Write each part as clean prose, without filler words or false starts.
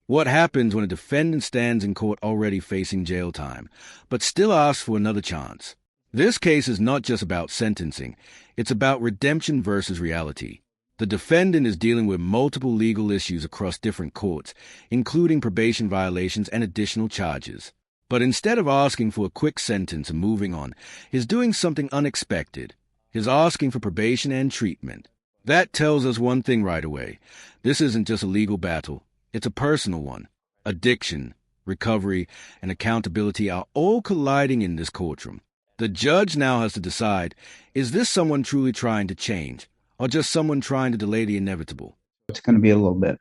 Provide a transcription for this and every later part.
What happens when a defendant stands in court already facing jail time, but still asks for another chance? This case is not just about sentencing, it's about redemption versus reality. The defendant is dealing with multiple legal issues across different courts, including probation violations and additional charges. But instead of asking for a quick sentence and moving on, he's doing something unexpected. He's asking for probation and treatment. That tells us one thing right away. This isn't just a legal battle. It's a personal one. Addiction, recovery, and accountability are all colliding in this courtroom. The judge now has to decide, is this someone truly trying to change, or just someone trying to delay the inevitable? It's going to be a little bit.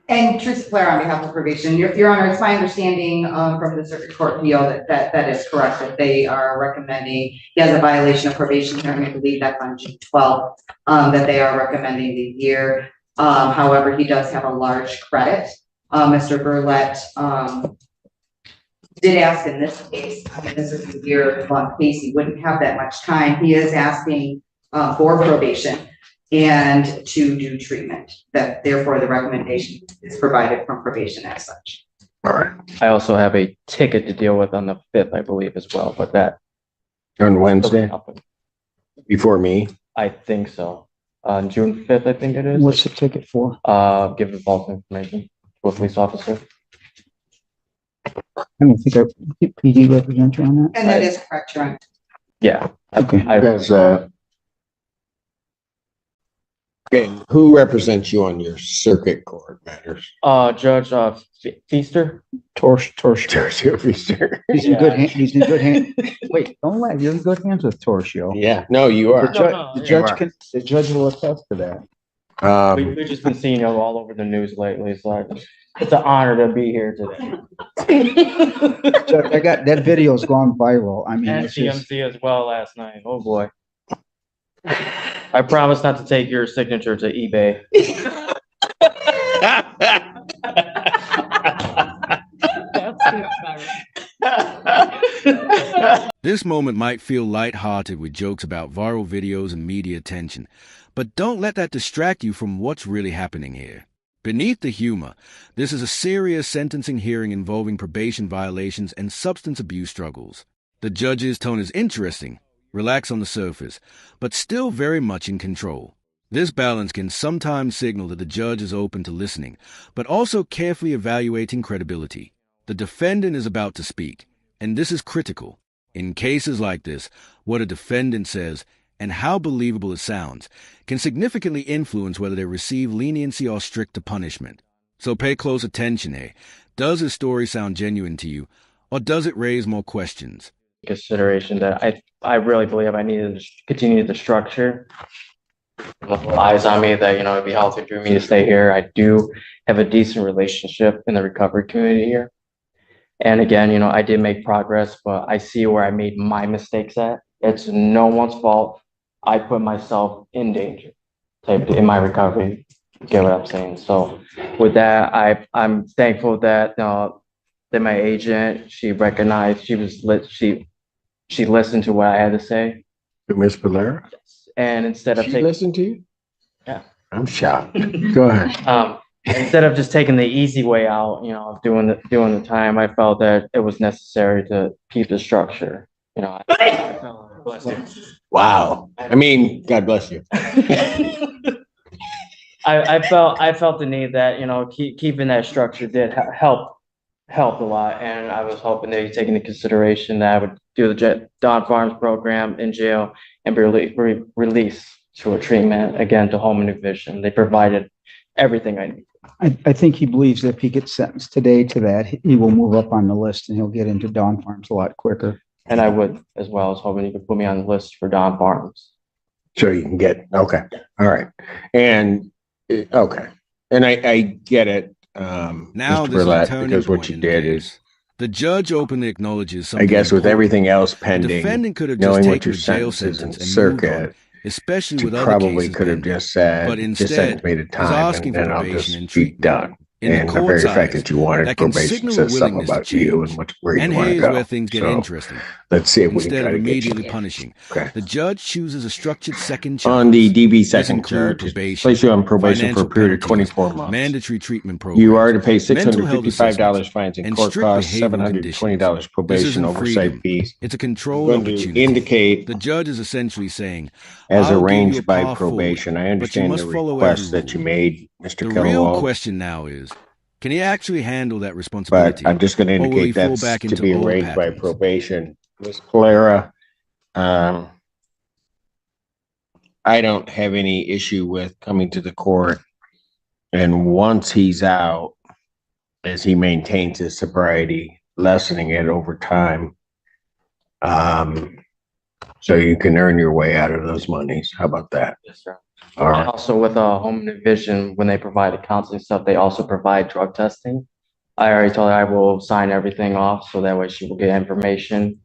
And Teresa Claire on behalf of probation, Your Honor, it's my understanding from the circuit court appeal that is correct, that they are recommending, he has a violation of probation hearing, I believe that's on June 12th, that they are recommending the year. However, he does have a large credit. Mr. Burlett did ask in this case, I mean, this is a year-long case, he wouldn't have that much time. He is asking for probation and to do treatment, that therefore the recommendation is provided from probation as such. All right. I also have a ticket to deal with on the 5th, I believe, as well, but that On Wednesday? Before me? I think so. On June 5th, I think it is. What's the ticket for? Give false information to a police officer. I don't think our PD represents you on that. And that is correct, Your Honor. Yeah. Okay. Because, okay, who represents you on your circuit court matters? Judge Feaster. Torcio Feaster. He's in good hands. He's in good hands. Wait, don't lie. You're in good hands with Torcio. Yeah, no, you are. The judge will attest to that. We've just been seeing you all over the news lately, so it's an honor to be here today. I got that video's gone viral. I mean, And it's just, CMC as well last night. Oh boy. I promise not to take your signature to eBay. This moment might feel lighthearted with jokes about viral videos and media attention, but don't let that distract you from what's really happening here. Beneath the humor, this is a serious sentencing hearing involving probation violations and substance abuse struggles. The judge's tone is interesting, relaxed on the surface, but still very much in control. This balance can sometimes signal that the judge is open to listening, but also carefully evaluating credibility. The defendant is about to speak, and this is critical. In cases like this, what a defendant says and how believable it sounds can significantly influence whether they receive leniency or stricter punishment. So pay close attention here. Does his story sound genuine to you, or does it raise more questions? Consideration that I really believe I needed to continue the structure. Multiple eyes on me that, it'd be healthy for me to stay here. I do have a decent relationship in the recovery community here. And again, I did make progress, but I see where I made my mistakes at. It's no one's fault. I put myself in danger in my recovery. You get what I'm saying? So with that, I'm thankful that that my agent, she recognized, she listened to what I had to say. Ms. Valera? Yes. And instead of She listened to you? Yeah. I'm shocked. Go ahead. Instead of just taking the easy way out, of doing the time, I felt that it was necessary to keep the structure. Bless you. Wow. I mean, God bless you. I felt the need that keeping that structure did help a lot, and I was hoping that you take into consideration that I would do the Don Farms program in jail and be released to a treatment again to home and new vision. They provided everything I need. I think he believes that if he gets sentenced today to that, he will move up on the list and he'll get into Dawn Farms a lot quicker. And I would, as well as hoping you could put me on the list for Don Farms. So you can get, okay. All right. And, okay. And I get it. Now, Mr. this is a Burlett, turning because what point you in the did case. is, The judge openly acknowledges I something guess with important. everything else The pending, defendant could have just knowing what taken your a jail sentence is sentence in and moved on, circuit, especially you with other probably cases could have pending. just said, But just instead, send me to he's time asking and for then I'll probation just and be treatment. done. In the And the very court's fact eyes, that you wanted that can probation signal a says something willingness to about you and change. where you And want to here's go. where things get So interesting. let's see if we can Instead try of to get you. immediately punishing, Okay. the judge chooses a structured second charge. On the DB This second include charge, probation, place you on probation for a financial period of penalties, 24 months. mandatory treatment programs, You are to pay mental health $655 assessments, fines and and court strict costs, behavioral conditions. $720 This probation isn't oversight freedom. fees. It's a I'm controlled going to opportunity. indicate The judge is essentially saying, as I'll give you a arranged by path forward, probation. I but you understand must the follow every request that you rule. made, Mr. The real Kilowald, question now is, can he actually handle that but responsibility, I'm just going to or will he indicate fall that's back to into be old arranged by patterns? probation. Ms. Polera, I don't have any issue with coming to the court. And once he's out, as he maintains his sobriety, lessening it over time. So you can earn your way out of those monies. How about that? Yes, sir. All And right. also with Home Division, when they provide the counseling stuff, they also provide drug testing. I already told her I will sign everything off so that way she will get information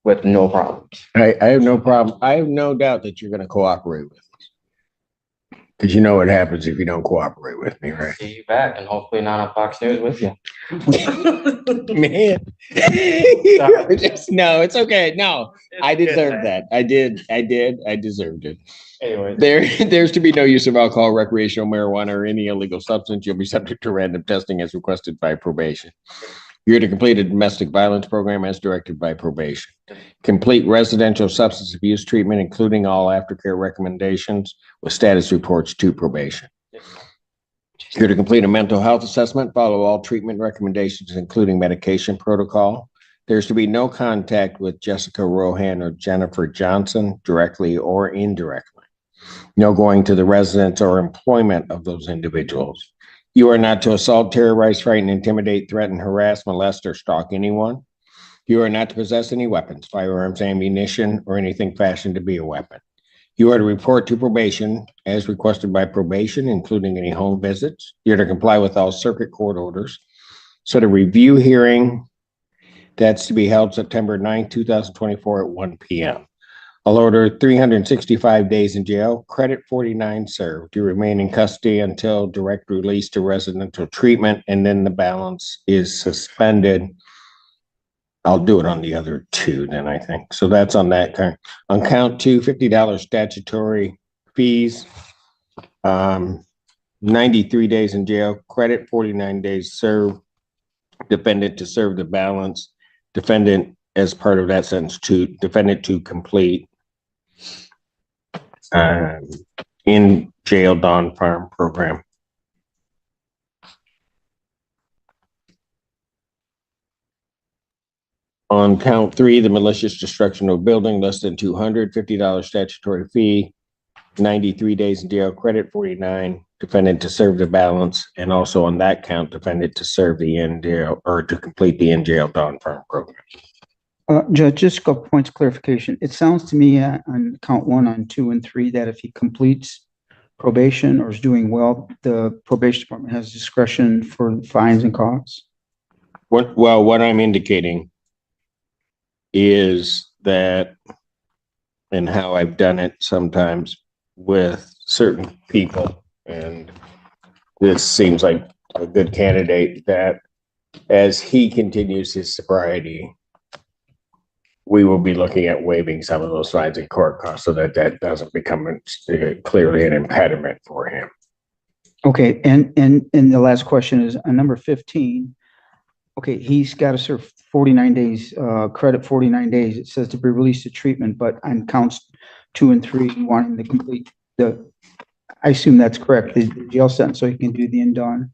with no problems. I have no problem. I have no doubt that you're going to cooperate with us. Because you know what happens if you don't cooperate with me, right? See you back and hopefully not on Fox News with you. Man. No, it's okay. No, I deserved that. I deserved it. Anyways. There's to be no use of alcohol, recreational marijuana, or any illegal substance. You'll be subject to random testing as requested by probation. You're to complete a domestic violence program as directed by probation. Complete residential substance abuse treatment, including all aftercare recommendations with status reports to probation. You're to complete a mental health assessment, follow all treatment recommendations, including medication protocol. There's to be no contact with Jessica Rohan or Jennifer Johnson directly or indirectly. No going to the residence or employment of those individuals. You are not to assault, terrorize, frighten, intimidate, threaten, harass, molest, or stalk anyone. You are not to possess any weapons, firearms, ammunition, or anything fashioned to be a weapon. You are to report to probation as requested by probation, including any home visits. You're to comply with all circuit court orders. So the review hearing, that's to be held September 9th, 2024 at 1 p.m. I'll order 365 days in jail, credit 49 served. You remain in custody until direct release to residential treatment, and then the balance is suspended. I'll do it on the other two then, I think. So that's on that kind. On count two, $50 statutory fees. 93 days in jail, credit 49 days served. Defendant to serve the balance. Defendant as part of that sentence to defendant to complete in jail Dawn Farm program. On count three, the malicious destruction of a building less than $250 statutory fee, 93 days in jail, credit 49, defendant to serve the balance, and also on that count, defendant to serve the in jail or to complete the in jail Dawn Farm program. Judge, just a couple points of clarification. It sounds to me on count 1, on 2, and 3 that if he completes probation or is doing well, the probation department has discretion for fines and costs. What I'm indicating is that, and how I've done it sometimes with certain people, and this seems like a good candidate, that as he continues his sobriety, we will be looking at waiving some of those fines and court costs so that that doesn't become clearly an impediment for him. Okay, and the last question is on number 15. Okay, he's got to serve 49 days, credit 49 days. It says to be released to treatment, but on counts 2 and 3, you want him to complete I assume that's correct, the jail sentence, so he can do the in-dawn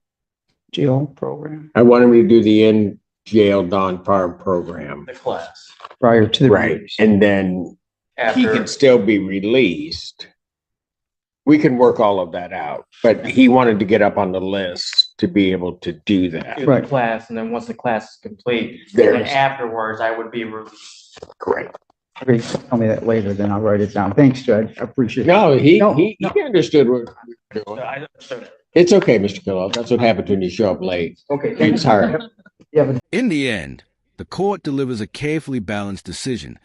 jail program I want him to do the in jail Dawn Farm program. The class. prior to the Right, release. and then he can still be released. We can work all of that out, but he wanted to get up on the list to be able to do that. Do the Right. class, and then once the class is complete, There then is- afterwards I would be released. Correct. Okay, tell me that later, then I'll write it down. Thanks, Judge. I appreciate it. No, he No. understood what we were doing. I understood it. It's okay, Mr. Killow. That's what happens when you show up late. Okay. It's hard. Yeah, but In the end, the court delivers a carefully balanced decision,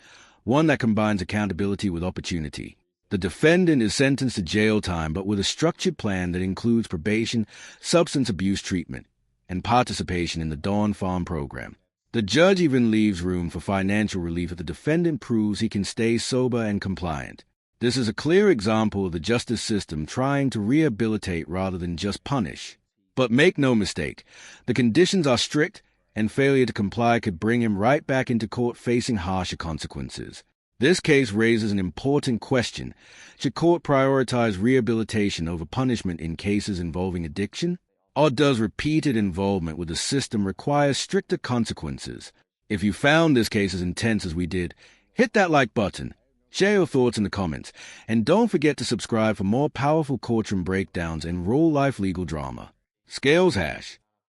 one that combines accountability with opportunity. The The defendant is sentenced to jail time, but with a structured plan that includes probation, substance abuse treatment, and participation in the Dawn Farm program. The judge even leaves room for financial relief if the defendant proves he can stay sober and compliant. This is a clear example of the justice system trying to rehabilitate rather than just punish. But make no mistake, the conditions are strict, and failure to comply could bring him right back into court facing harsher consequences. This case raises an important question. Should court prioritize rehabilitation over punishment in cases involving addiction? Or does repeated involvement with the system require stricter consequences? If you found this case as intense as we did, hit that like button, share your thoughts in the comments, and don't forget to subscribe for more powerful courtroom breakdowns and real-life legal drama. Scales Hash.